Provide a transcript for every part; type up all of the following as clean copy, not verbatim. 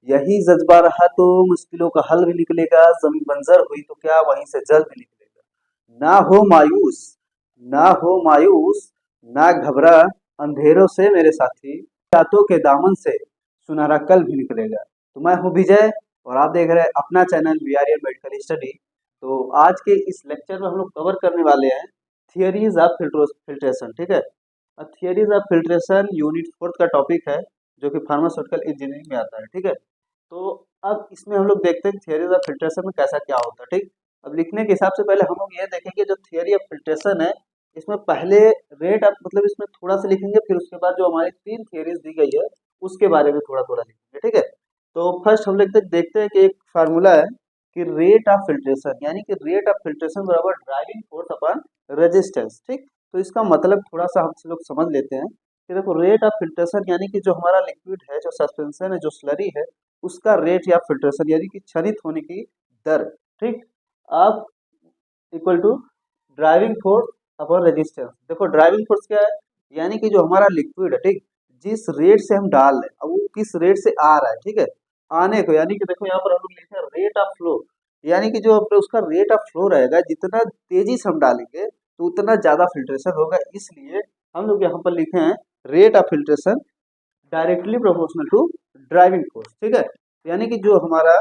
यही जज्बा रहा तो मुश्किलों का हल भी निकलेगा, जमीन बंजर हुई तो क्या वहीं से जल भी निकलेगा। ना हो मायूस, ना हो मायूस, ना घबरा अंधेरों से मेरे साथी, रातों के दामन से सुनहरा कल भी निकलेगा। तो मैं हूँ विजय और आप देख रहे हैं अपना चैनल वीआरएल मेडिकल स्टडी। तो आज के इस लेक्चर में हम लोग कवर करने वाले हैं थियरीज ऑफ फिल्ट्रेशन, ठीक है। थियरीज ऑफ फिल्ट्रेशन यूनिट 4 का टॉपिक है, जो कि फार्मास्यूटिकल इंजीनियरिंग में आता है, ठीक है। तो अब इसमें हम लोग देखते हैं थियरीज ऑफ फिल्ट्रेशन में कैसा क्या होता है, ठीक। अब लिखने के हिसाब से पहले हम लोग ये देखेंगे जो थियरी ऑफ फिल्ट्रेशन है, इसमें पहले रेट ऑफ मतलब इसमें थोड़ा सा लिखेंगे, फिर उसके बाद जो हमारी 3 थियरीज दी गई है उसके बारे में थोड़ा थोड़ा लिखेंगे, ठीक है। तो फर्स्ट हम लोग देखते हैं कि एक फार्मूला है कि रेट ऑफ फिल्ट्रेशन, यानी कि रेट ऑफ फिल्ट्रेशन बराबर ड्राइविंग फोर्स अपॉन रेजिस्टेंस, ठीक। तो इसका मतलब थोड़ा सा हम लोग समझ लेते हैं कि देखो रेट ऑफ फिल्ट्रेशन यानी कि जो हमारा लिक्विड है, जो सस्पेंशन है, जो स्लरी है, उसका रेट या फिल्ट्रेशन यानी कि क्षरित होने की दर, ठीक। अब equal to driving force upon resistance. देखो ड्राइविंग फोर्स क्या है, यानी कि जो हमारा लिक्विड है, ठीक, जिस रेट से हम डाल रहे हैं, अब वो किस रेट से आ रहा है, ठीक है, आने को, यानी कि देखो यहाँ पर हम लोग लिखे हैं रेट ऑफ फ्लो, यानी कि जो उसका रेट ऑफ फ्लो रहेगा, जितना तेजी से हम डालेंगे तो उतना ज्यादा फिल्ट्रेशन होगा, इसलिए हम लोग यहाँ पर लिखे हैं rate of filtration directly proportional to driving force, ठीक है। यानी कि जो हमारा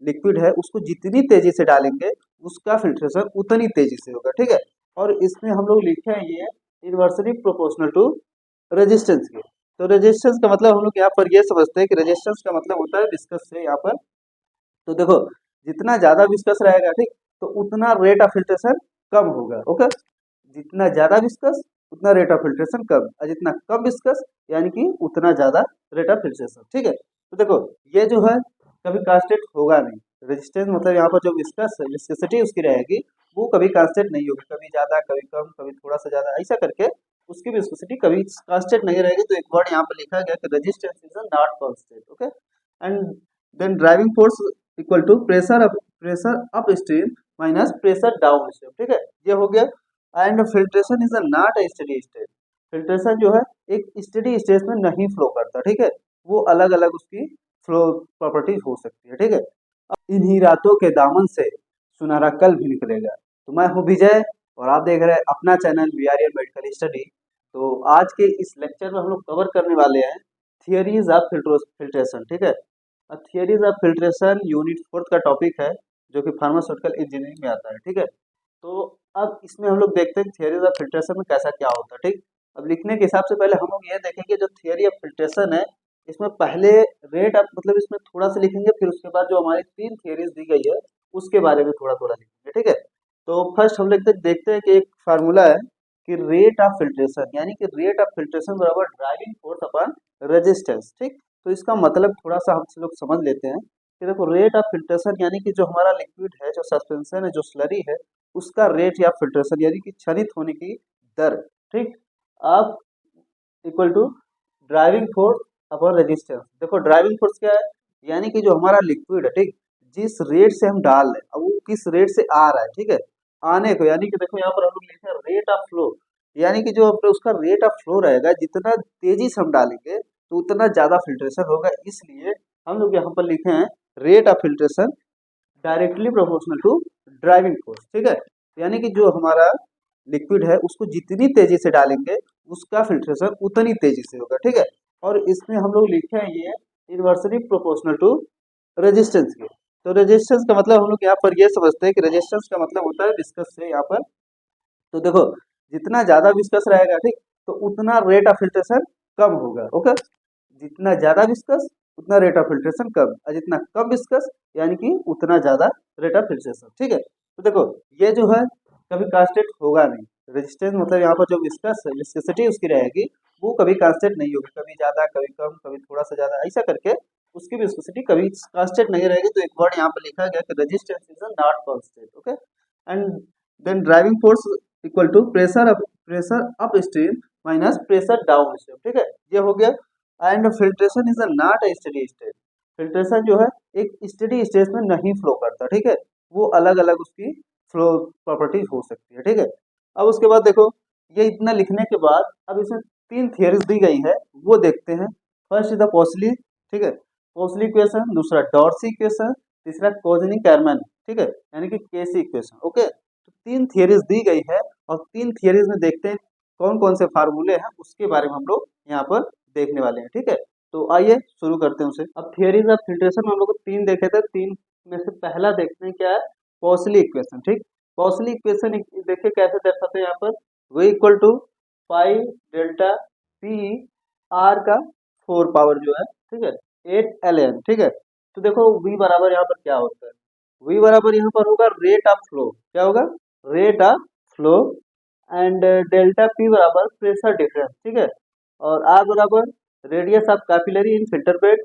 लिक्विड है उसको जितनी तेजी से डालेंगे उसका फिल्ट्रेशन उतनी तेजी से होगा, ठीक है। और इसमें हम लोग लिखे हैं ये इनवर्सली प्रोपोर्शनल टू रेजिस्टेंस के। तो रेजिस्टेंस का मतलब हम लोग यहाँ पर ये समझते हैं कि रेजिस्टेंस का मतलब होता है विस्कस से यहाँ पर। तो देखो जितना ज्यादा विस्कस रहेगा, ठीक, तो उतना रेट ऑफ फिल्ट्रेशन कम होगा, ओके। जितना ज्यादा विस्कस उतना रेट ऑफ फिल्ट्रेशन कम, और जितना कम विस्कस यानी कि उतना ज्यादा रेट ऑफ फिल्ट्रेशन, ठीक है। तो देखो ये जो है कभी कांस्टेंट होगा नहीं, रेजिस्टेंस मतलब यहाँ पर जो विस्कस विस्कोसिटी उसकी रहेगी वो कभी कांस्टेंट नहीं होगी, कभी ज्यादा कभी कम कभी थोड़ा सा ज्यादा ऐसा करके उसकी विस्कोसिटी कभी कांस्टेंट नहीं रहेगी। तो एक वर्ड यहाँ पर लिखा गया कि resistance is not constant, okay. And then driving force equal to pressure upstream minus pressure downstream, ठीक है, ये हो गया। And filtration is not a steady state, filtration जो है एक स्टडी स्टेट में नहीं फ्लो करता, ठीक है, वो अलग अलग उसकी फ्लो प्रॉपर्टीज हो सकती है, ठीक है। अब इन्हीं रातों के दामन से सुनहरा कल भी निकलेगा। तो मैं हूँ विजय और आप देख रहे हैं अपना चैनल वीआरएल मेडिकल स्टडी। तो आज के इस लेक्चर में हम लोग कवर करने वाले हैं थियरीज ऑफ फिल्ट्रेशन, ठीक है। थियरीज ऑफ फिल्ट्रेशन यूनिट 4 का टॉपिक है, जो कि फार्मास्यूटिकल इंजीनियरिंग में आता है, ठीक है। तो अब इसमें हम लोग देखते हैं थियरीज ऑफ फिल्ट्रेशन में कैसा क्या होता है, ठीक। अब लिखने के हिसाब से पहले हम लोग ये देखेंगे जो थियरी ऑफ फिल्ट्रेशन है, इसमें पहले रेट ऑफ मतलब इसमें थोड़ा सा लिखेंगे, फिर उसके बाद जो हमारी 3 थियरीज दी गई है उसके बारे में थोड़ा थोड़ा लिखेंगे, ठीक है। तो फर्स्ट हम लोग देखते हैं कि एक फार्मूला है कि रेट ऑफ फिल्ट्रेशन, यानी कि रेट ऑफ फिल्ट्रेशन बराबर ड्राइविंग फोर्स अपॉन रेजिस्टेंस, ठीक। तो इसका मतलब थोड़ा सा हम लोग समझ लेते हैं कि देखो रेट ऑफ फिल्ट्रेशन यानी कि जो हमारा लिक्विड है, जो सस्पेंशन है, जो स्लरी है, उसका रेट या फिल्ट्रेशन यानी कि क्षरित होने की दर, ठीक। अब equal to driving force upon resistance. देखो ड्राइविंग फोर्स क्या है, यानी कि जो हमारा लिक्विड है, ठीक, जिस रेट से हम डाल रहे हैं, अब वो किस रेट से आ रहा है, ठीक है, आने को, यानी कि देखो यहाँ पर हम लोग लिखे हैं रेट ऑफ फ्लो, यानी कि जो उसका रेट ऑफ फ्लो रहेगा, जितना तेजी से हम डालेंगे तो उतना ज्यादा फिल्ट्रेशन होगा, इसलिए हम लोग यहाँ पर लिखे हैं rate of filtration directly proportional to driving force, ठीक है। यानी कि जो हमारा लिक्विड है उसको जितनी तेजी से डालेंगे उसका फिल्ट्रेशन उतनी तेजी से होगा, ठीक है। और इसमें हम लोग लिखे हैं ये इनवर्सली प्रोपोर्शनल टू रेजिस्टेंस के। तो रेजिस्टेंस का मतलब हम लोग यहाँ पर ये समझते हैं कि रेजिस्टेंस का मतलब होता है विस्कस से यहाँ पर। तो देखो जितना ज्यादा विस्कस रहेगा, ठीक, तो उतना रेट ऑफ फिल्ट्रेशन कम होगा, ओके। जितना ज्यादा विस्कस उतना रेट ऑफ फिल्ट्रेशन कम, और जितना कम विस्कस यानी कि उतना ज्यादा रेट ऑफ फिल्ट्रेशन, ठीक है। तो देखो ये जो है कभी कांस्टेंट होगा नहीं, रेजिस्टेंस मतलब यहाँ पर जो विस्कस विस्कोसिटी उसकी रहेगी वो कभी कांस्टेंट नहीं होगी, कभी ज्यादा कभी कम कभी थोड़ा सा ज्यादा ऐसा करके उसकी विस्कोसिटी कभी कांस्टेंट नहीं रहेगी। तो एक वर्ड यहाँ पर लिखा गया कि resistance is not constant, okay. And then driving force equal to pressure upstream minus pressure downstream, ठीक है, ये हो गया। And filtration is not a steady state, filtration जो है एक स्टडी स्टेट में नहीं फ्लो करता, ठीक है, वो अलग अलग उसकी फ्लो प्रॉपर्टीज हो सकती है, ठीक है। अब उसके बाद देखो ये इतना लिखने के बाद अब इसमें 3 थियरीज दी गई है, वो देखते हैं। फर्स्ट इज द पॉस्ली, ठीक है, पोस्ली इक्वेशन, दूसरा डॉर्सी इक्वेशन, तीसरा कोजनी-कैरमैन, ठीक है, यानी कि केसी इक्वेशन। ओके, तो 3 थियरीज दी गई है और 3 थियरीज में देखते हैं कौन कौन से फार्मूले हैं उसके बारे में हम लोग यहाँ पर देखने वाले हैं। ठीक है, तो आइए शुरू करते हैं उसे। अब थियरीज ऑफ फिल्ट्रेशन में हम लोग 3 देखे थे, 3 में से पहला देखते हैं क्या है, पोस्ली इक्वेशन। ठीक, पोस्ली इक्वेशन देखिए कैसे दर्शाते हैं यहाँ पर, v equal to pi delta P R का 4 पावर जो है, ठीक है, 8 ln। ठीक है, तो देखो v बराबर यहाँ पर क्या होता है, v बराबर यहाँ पर होगा रेट ऑफ फ्लो, क्या होगा, rate of flow, and delta P बराबर प्रेशर डिफरेंस। ठीक है, और आर बराबर radius of capillary in filter bed,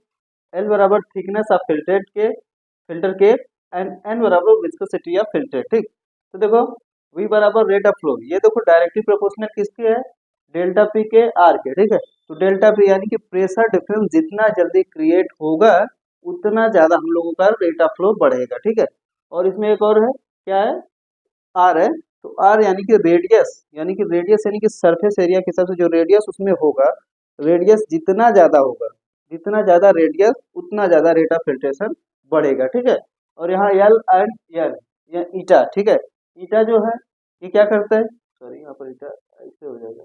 L बराबर थिकनेस ऑफ फिल्टर के, एंड एन बराबर विस्कोसिटी ऑफ फिल्टर। ठीक, तो देखो v बराबर रेट ऑफ फ्लो, ये देखो डायरेक्टली प्रोपोर्शनल किसके है, डेल्टा पी के आर के। ठीक है, तो डेल्टा पी यानी कि प्रेशर डिफरेंस जितना जल्दी क्रिएट होगा उतना ज्यादा हम लोगों का रेट ऑफ फ्लो बढ़ेगा। ठीक है, और इसमें एक और है, क्या है, आर है, तो आर यानी कि रेडियस, यानी कि सरफेस एरिया के हिसाब से जो रेडियस उसमें होगा, रेडियस जितना ज्यादा होगा, जितना ज्यादा रेडियस उतना ज्यादा रेट ऑफ फिल्ट्रेशन बढ़ेगा। ठीक है, और यहाँ एल एंड एल, या ईटा, ठीक है, ईटा जो है ये क्या करता है, सॉरी यहाँ पर ईटा ऐसे हो जाएगा,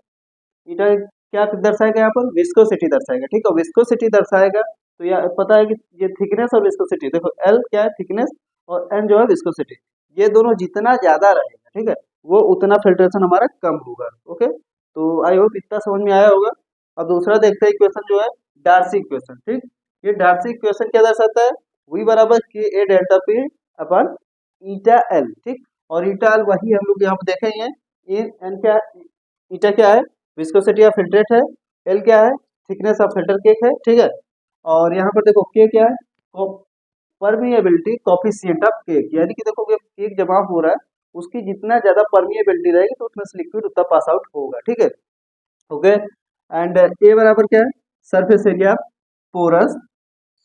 ईटा क्या दर्शाएगा, यहाँ पर विस्कोसिटी दर्शाएगा। ठीक है, विस्कोसिटी दर्शाएगा, तो यह पता है कि ये थिकनेस और विस्कोसिटी, देखो एल क्या है, थिकनेस, और एन जो है विस्कोसिटी, ये दोनों जितना ज्यादा रहेगा, ठीक है, वो उतना फिल्ट्रेशन हमारा कम होगा। ओके, तो आई होप इतना समझ में आया होगा। अब दूसरा देखते हैं इक्वेशन जो है डार्सी इक्वेशन। ठीक, ये डार्सी इक्वेशन क्या दर्शाता है, v बराबर के ए डेल्टा पी अपन ईटा एल। ठीक, और ईटा एल वही हम लोग यहाँ पे देखे ही हैं, एन क्या, ईटा क्या है, विस्कोसिटी ऑफ फिल्ट्रेट है, एल क्या है, थिकनेस ऑफ फिल्टर केक है। ठीक है, और यहाँ पर देखो के क्या है, परमिएबिलिटी कॉफिशिएंट ऑफ केक, यानी कि देखो केक जमा हो रहा है, उसकी जितना ज्यादा परमिएबिलिटी रहेगी तो उसमें से लिक्विड उतना पास आउट होगा। ठीक है, ओके, एंड ए बराबर क्या है, surface area porous,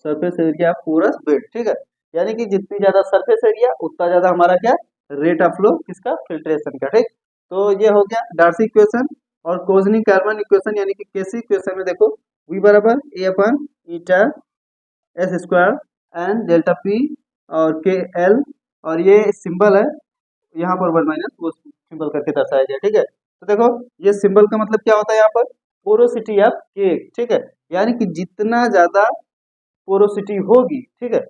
surface area porous bed. ठीक है, यानी कि जितनी ज्यादा सरफेस एरिया उतना ज्यादा हमारा क्या, रेट ऑफ फ्लो किसका, फिल्ट्रेशन का। ठीक, तो ये हो गया डार्सी इक्वेशन। और कोजनी कार्बन इक्वेशन यानी कि केसी इक्वेशन में देखो v बराबर A upon eta S square N delta P और के एल, और ये सिंबल है यहाँ पर 1 माइनस वो सिंबल करके दर्शाया गया। ठीक है, तो देखो ये सिंबल का मतलब क्या होता है यहाँ पर, पोरोसिटी ऑफ केक। ठीक है, यानी कि जितना ज्यादा पोरोसिटी होगी, ठीक है,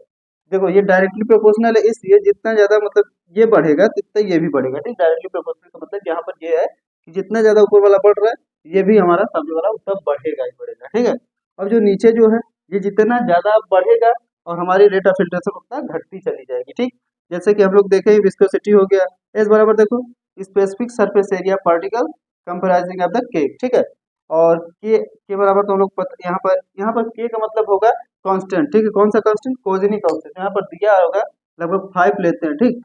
देखो ये डायरेक्टली प्रोपोर्शनल है, इसलिए जितना ज्यादा मतलब ये बढ़ेगा तितना ये भी बढ़ेगा। ठीक, डायरेक्टली प्रोपोर्शनल का मतलब यहाँ पर ये है कि जितना ज्यादा ऊपर वाला बढ़ रहा है ये भी हमारा सामने वाला उतना बढ़ेगा ही बढ़ेगा। ठीक है, अब जो नीचे जो है ये जितना ज्यादा बढ़ेगा और हमारी रेट ऑफ फिल्ट्रेशन उतना घटती चली जाएगी। ठीक, जैसे कि हम लोग देखें विस्कोसिटी हो गया, एस बराबर देखो specific surface area particle comprising of the cake. ठीक है, और के बराबर तो हम लोग यहाँ पर के का मतलब होगा कांस्टेंट। ठीक है, कौन सा कांस्टेंट, कोजनी कांस्टेंट, यहाँ पर दिया होगा लगभग 5 लेते हैं। ठीक,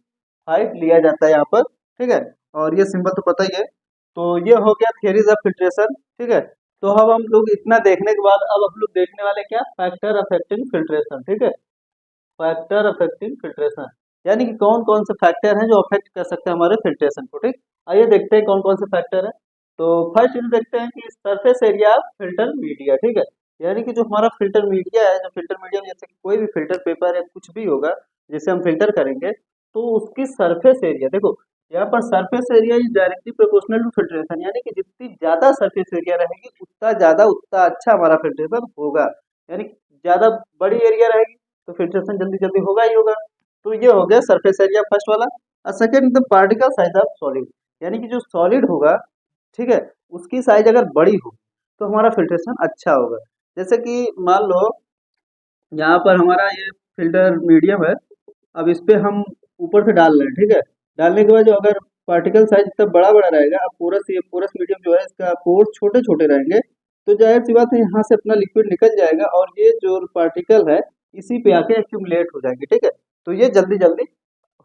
5 लिया जाता है यहाँ पर। ठीक है, और ये सिंबल तो पता ही है। तो ये हो गया थियरीज ऑफ फिल्ट्रेशन। ठीक है, तो अब हम लोग इतना देखने के बाद अब हम लोग देखने वाले क्या, फैक्टर अफेक्टिंग फिल्ट्रेशन। ठीक है, फैक्टर अफेक्टिंग फिल्ट्रेशन यानी कि कौन कौन से फैक्टर हैं जो अफेक्ट कर सकते हैं हमारे फिल्ट्रेशन को। ठीक, आइए देखते हैं कौन कौन से फैक्टर हैं। तो फर्स्ट चीज देखते हैं कि surface area of filter media. ठीक है, यानी कि जो हमारा फिल्टर मीडिया है, जो फिल्टर मीडिया में जैसे कि कोई भी फिल्टर पेपर या कुछ भी होगा जिसे हम फिल्टर करेंगे, तो उसकी सरफेस एरिया देखो, यहाँ पर surface area is directly proportional to filtration, यानी कि जितनी ज्यादा सरफेस एरिया रहेगी उतना ज्यादा उतना अच्छा हमारा फिल्ट्रेशन होगा। यानी कि ज्यादा बड़ी एरिया रहेगी तो फिल्ट्रेशन जल्दी जल्दी होगा ही होगा। तो ये हो गया सरफेस एरिया फर्स्ट वाला। और second the particle size of solid, यानी कि जो सॉलिड होगा, ठीक है, उसकी साइज अगर बड़ी हो तो हमारा फिल्ट्रेशन अच्छा होगा। जैसे कि मान लो यहाँ पर हमारा ये फिल्टर मीडियम है, अब इस पे हम ऊपर से डाल रहे हैं। ठीक है, डालने के बाद जो अगर पार्टिकल साइज इतना बड़ा बड़ा रहेगा, अब पोरस मीडियम जो है इसका पोर्स छोटे छोटे रहेंगे, तो जाहिर सी बात है यहाँ से अपना लिक्विड निकल जाएगा और ये जो पार्टिकल है इसी पे आके एक्यूमुलेट हो जाएंगे। ठीक है, तो ये जल्दी जल्दी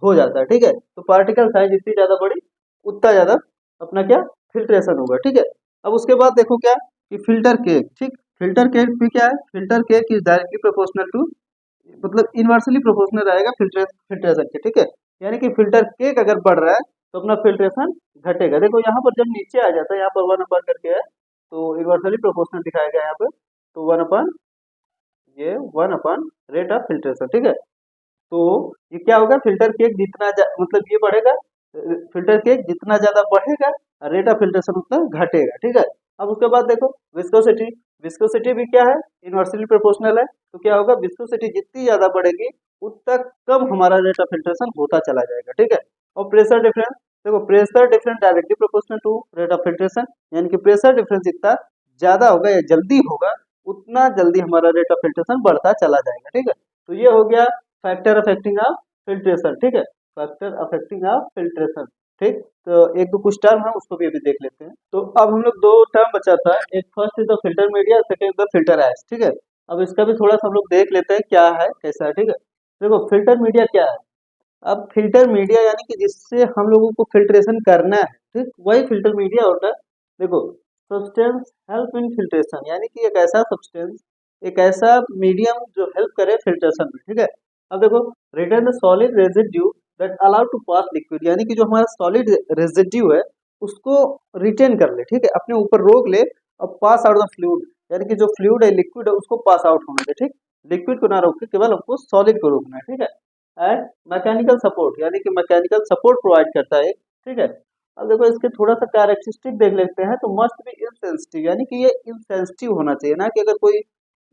हो जाता है। ठीक है, तो पार्टिकल साइज जितनी ज्यादा बड़ी उतना ज्यादा अपना क्या, फिल्ट्रेशन होगा। ठीक है, अब उसके बाद देखो क्या कि फिल्टर केक। ठीक, फिल्टर केक भी क्या है, filter cake is directly proportional to, मतलब इनवर्सली प्रोपोर्शनल रहेगा फिल्ट्रेशन के। ठीक है, यानी कि फिल्टर केक अगर बढ़ रहा है तो अपना फिल्ट्रेशन घटेगा। देखो यहाँ पर जब नीचे आ जाता है, यहाँ पर 1 अपन करके है तो इनवर्सली प्रोपोर्शनल दिखाया गया यहाँ पे, तो 1 अपन ये 1/रेट ऑफ फिल्ट्रेशन, ठीक है। तो ये क्या होगा, फिल्टर केक जितना मतलब ये बढ़ेगा, फिल्टर केक जितना ज्यादा बढ़ेगा रेट ऑफ फिल्ट्रेशन उतना घटेगा, ठीक है। अब उसके बाद देखो विस्कोसिटी, विस्कोसिटी भी क्या है, इनवर्सली प्रोपोर्शनल है। तो क्या होगा, विस्कोसिटी जितनी ज्यादा बढ़ेगी उतना कम हमारा रेट ऑफ फिल्ट्रेशन होता चला जाएगा, ठीक है। और प्रेशर डिफरेंस, देखो pressure difference directly proportional to rate of filtration, यानी कि प्रेशर डिफरेंस जितना ज्यादा होगा या जल्दी होगा उतना जल्दी हमारा रेट ऑफ फिल्ट्रेशन बढ़ता चला जाएगा, ठीक है। तो ये हो गया फैक्टर अफेक्टिंग ऑफ फिल्ट्रेशन, ठीक है, फैक्टर अफेक्टिंग ऑफ फिल्ट्रेशन, ठीक। तो एक दो कुछ टर्म है उसको भी अभी देख लेते हैं। तो अब हम लोग दो टर्म बचा था, एक first is the filter media, second the filter ash, ठीक है। अब इसका भी थोड़ा सा हम लोग देख लेते हैं क्या है कैसा है, ठीक है। देखो फिल्टर मीडिया क्या है, अब फिल्टर मीडिया यानी कि जिससे हम लोगों को फिल्ट्रेशन करना है, ठीक, वही फिल्टर मीडिया होता है। देखो सब्सटेंस हेल्प इन फिल्ट्रेशन, यानी कि एक ऐसा सब्सटेंस, एक ऐसा मीडियम जो हेल्प करे फिल्ट्रेशन में, ठीक है। अब देखो return the solid residue that allow to pass liquid, यानी कि जो हमारा सॉलिड रेजिड्यू है उसको रिटेन कर ले, ठीक है, अपने ऊपर रोक ले और पास आउट द फ्लूइड, यानी कि जो फ्लूइड है लिक्विड है उसको पास आउट होने दे, ठीक। लिक्विड को ना रोक के केवल हमको सॉलिड को रोकना है, ठीक है। एंड मैकेनिकल सपोर्ट, यानी कि मैकेनिकल सपोर्ट प्रोवाइड करता है, ठीक है। अब देखो इसके थोड़ा सा कैरेक्टरिस्टिक देख लेते हैं। तो मस्ट बी इनसेंसिटिव, यानी कि ये इनसेंसिटिव होना चाहिए ना, कि अगर कोई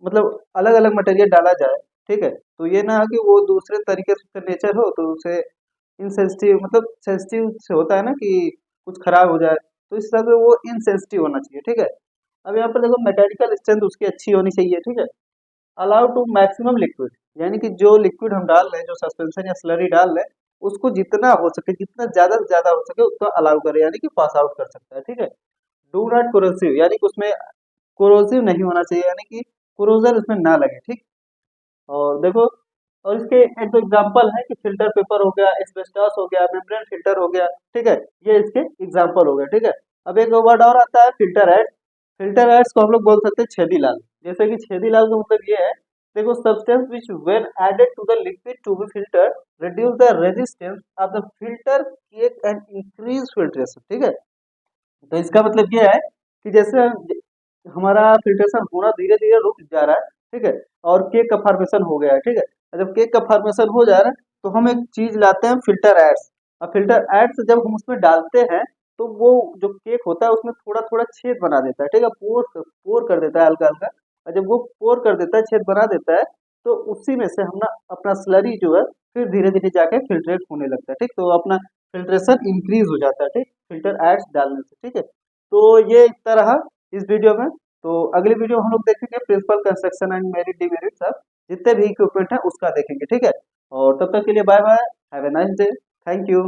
मतलब अलग अलग मटेरियल डाला जाए, ठीक है, तो ये ना कि वो दूसरे तरीके से उसका नेचर हो तो उसे इनसेंसिटिव, मतलब सेंसिटिव से होता है ना कि कुछ खराब हो जाए, तो इस तरह से वो इनसेंसिटिव होना चाहिए, ठीक है। अब यहाँ पर देखो मैकेनिकल स्ट्रेंथ उसकी अच्छी होनी चाहिए, ठीक है। अलाउ टू मैक्सिमम लिक्विड, यानी कि जो लिक्विड हम डाल रहे हैं, जो सस्पेंशन या स्लरी डाल रहे हैं, उसको जितना हो सके, जितना ज्यादा से ज्यादा हो सके उतना अलाउ करे, यानी कि पास आउट कर सकता है, ठीक है। डू नॉट कोरोसिव, यानी कि उसमें कोरोसिव नहीं होना चाहिए, यानी कि कोरोजन उसमें ना लगे, ठीक। और देखो, और इसके एक दो एग्जांपल है कि फिल्टर पेपर हो गया, एस्बेस्टॉस हो गया, मेम्ब्रेन फिल्टर हो गया, ठीक है, ये इसके एग्जांपल हो गए, ठीक है। अब एक वर्ड और आता है फिल्टर एड, फिल्टर एड्स को हम लोग बोल सकते हैं छेदी लाल, जैसे कि छेदी लाल का मतलब ये है, देखो substance which when added to the liquid to be filter reduce the resistance of the filter cake and increase filtration, ठीक है। तो इसका मतलब ये है कि जैसे हमारा फिल्ट्रेशन होना धीरे धीरे रुक जा रहा है, ठीक है, और केक का फॉर्मेशन हो गया है, ठीक है। और जब केक का फॉर्मेशन हो जा रहा है तो हम एक चीज लाते हैं फिल्टर एड्स, और फिल्टर एड्स जब हम उसमें डालते हैं तो वो जो केक होता है उसमें थोड़ा थोड़ा छेद बना देता है, ठीक है, पोर पोर कर देता है हल्का हल्का। और जब वो पोर कर देता है, छेद बना देता है, तो उसी में से हम ना अपना स्लरी जो है फिर धीरे धीरे जाके फिल्ट्रेट होने लगता है, ठीक। तो अपना फिल्ट्रेशन इंक्रीज हो जाता है, ठीक, फिल्टर एड्स डालने से, ठीक है। तो ये इतना रहा इस वीडियो में। तो अगली वीडियो हम लोग देखेंगे principle construction and merit demerit सब जितने भी इक्विपमेंट है उसका देखेंगे, ठीक है। और तब तक के लिए bye bye, have a nice day, thank you.